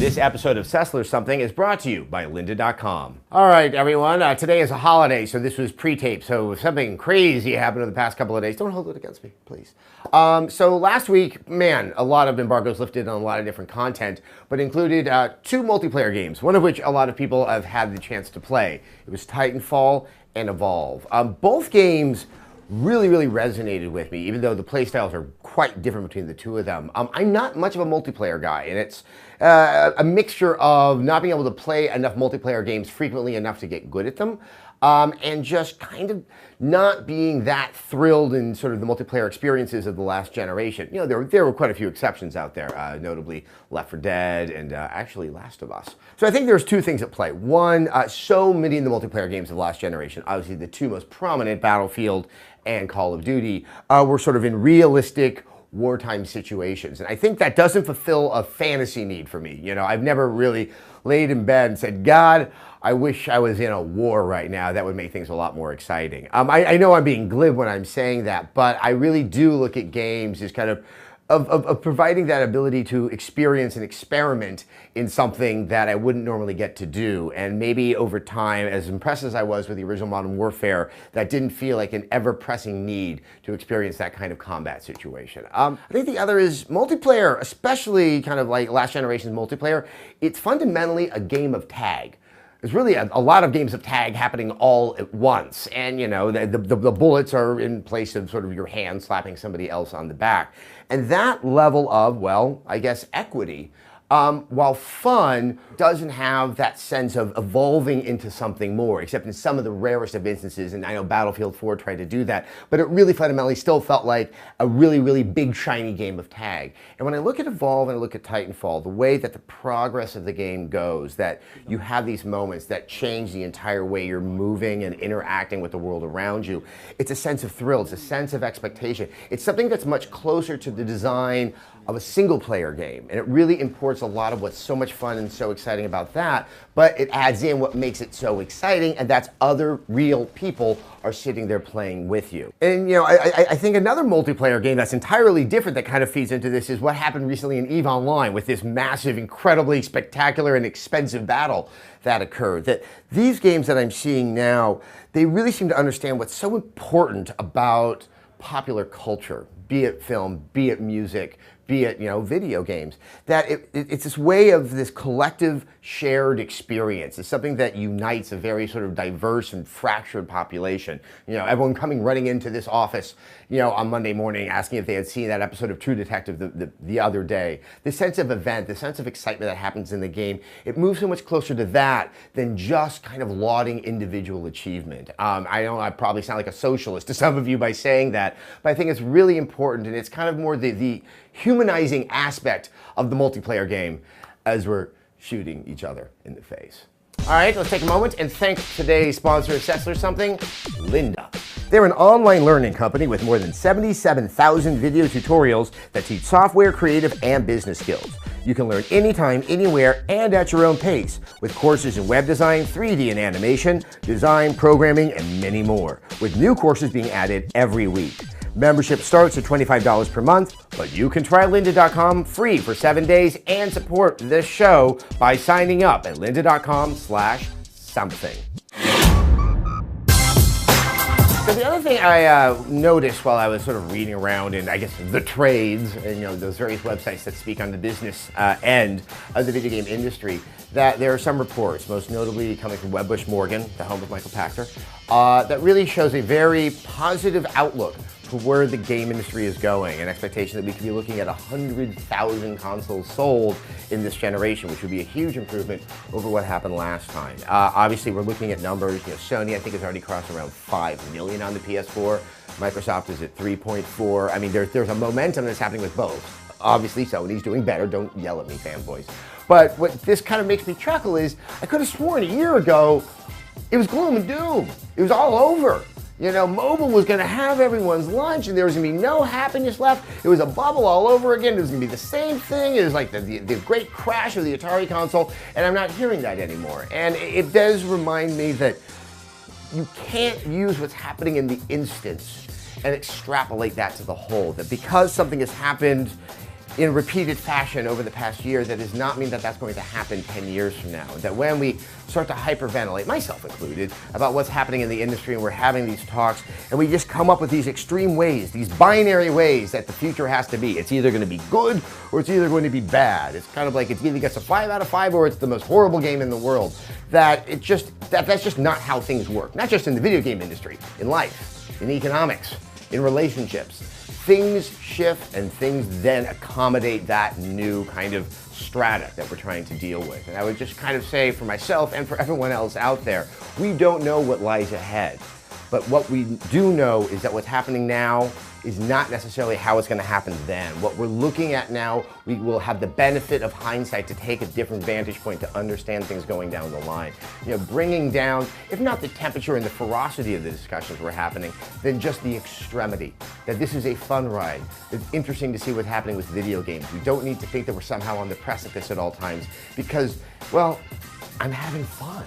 This episode of SESSLERS Something is brought to you by lynda.com. All right, everyone, today is a holiday, so this was pre-tape, so if something crazy happened in the past couple of days, don't hold it against me, please. So last week, man, a lot of embargoes lifted on a lot of different content, but included two multiplayer games, one of which a lot of people have had the chance to play. It was Titanfall and Evolve. Both games really resonated with me, even though the playstyles are quite different between the two of them. I'm not much of a multiplayer guy, and it's a mixture of not being able to play enough multiplayer games frequently enough to get good at them, and just kind of not being that thrilled in sort of the multiplayer experiences of the last generation. You know, there were quite a few exceptions out there, notably Left 4 Dead and actually Last of Us. So I think there's two things at play. One, so many of the multiplayer games of the last generation, obviously the two most prominent, Battlefield and Call of Duty, were sort of in realistic wartime situations. And I think that doesn't fulfill a fantasy need for me. You know, I've never really laid in bed and said, God, I wish I was in a war right now. That would make things a lot more exciting. I know I'm being glib when I'm saying that, but I really do look at games as kind of providing that ability to experience and experiment in something that I wouldn't normally get to do. And maybe over time, as impressed as I was with the original Modern Warfare, that didn't feel like an ever-pressing need to experience that kind of combat situation. I think the other is multiplayer, especially kind of like last generation's multiplayer. It's fundamentally a game of tag. There's really a lot of games of tag happening all at once. And, you know, the bullets are in place of sort of your hand slapping somebody else on the back. And that level of, well, I guess, equity, while fun, doesn't have that sense of evolving into something more, except in some of the rarest of instances, and I know Battlefield 4 tried to do that, but it really fundamentally still felt like a really big, shiny game of tag. And when I look at Evolve and I look at Titanfall, the way that the progress of the game goes, that you have these moments that change the entire way you're moving and interacting with the world around you, it's a sense of thrill, it's a sense of expectation. It's something that's much closer to the design of a single-player game, and it really imports a lot of what's so much fun and so exciting about that, but it adds in what makes it so exciting, and that's other real people are sitting there playing with you. And you know, I think another multiplayer game that's entirely different that kind of feeds into this is what happened recently in EVE Online with this massive, incredibly spectacular and expensive battle that occurred. That these games that I'm seeing now, they really seem to understand what's so important about popular culture, be it film, be it music, be it, you know, video games, that it's this way of this collective shared experience. It's something that unites a very sort of diverse and fractured population. You know, everyone coming running into this office, you know, on Monday morning asking if they had seen that episode of True Detective the other day. The sense of event, the sense of excitement that happens in the game, it moves so much closer to that than just kind of lauding individual achievement. I know I probably sound like a socialist to some of you by saying that, but I think it's really important, and it's kind of more the humanizing aspect of the multiplayer game as we're shooting each other in the face. All right, let's take a moment and thank today's sponsor of SESSLERS Something, Lynda. They're an online learning company with more than 77,000 video tutorials that teach software, creative, and business skills. You can learn anytime, anywhere, and at your own pace, with courses in web design, 3D and animation, design, programming, and many more, with new courses being added every week. Membership starts at $25 per month, but you can try lynda.com free for 7 days and support this show by signing up at lynda.com/something. So the other thing I noticed while I was sort of reading around in, I guess, the trades and, you know, those various websites that speak on the business end of the video game industry, that there are some reports, most notably coming from Wedbush Morgan, the home of Michael Pachter, that really shows a very positive outlook for where the game industry is going, an expectation that we could be looking at 100,000 consoles sold in this generation, which would be a huge improvement over what happened last time. Obviously, we're looking at numbers. You know, Sony, I think, has already crossed around 5 million on the PS4. Microsoft is at 3.4. I mean, there's a momentum that's happening with both. Obviously, Sony's doing better. Don't yell at me, fanboys. But what this kind of makes me chuckle is I could have sworn a year ago it was gloom and doom. It was all over. You know, mobile was going to have everyone's lunch, and there was going to be no happiness left. It was a bubble all over again. It was going to be the same thing. It was like the great crash of the Atari console, and I'm not hearing that anymore. And it does remind me that you can't use what's happening in the instance and extrapolate that to the whole. That because something has happened in repeated fashion over the past year, that does not mean that that's going to happen 10 years from now. That when we start to hyperventilate, myself included, about what's happening in the industry, and we're having these talks, and we just come up with these extreme ways, these binary ways that the future has to be. It's either going to be good or it's either going to be bad. It's kind of like it either gets a 5 out of 5 or it's the most horrible game in the world. That's just not how things work. Not just in the video game industry, in life, in economics, in relationships. Things shift and things then accommodate that new kind of strata that we're trying to deal with. And I would just kind of say for myself and for everyone else out there, we don't know what lies ahead. But what we do know is that what's happening now is not necessarily how it's going to happen then. What we're looking at now, we will have the benefit of hindsight to take a different vantage point to understand things going down the line. You know, bringing down, if not the temperature and the ferocity of the discussions we're happening, then just the extremity. That this is a fun ride. It's interesting to see what's happening with video games. We don't need to think that we're somehow on the precipice at all times because, well, I'm having fun.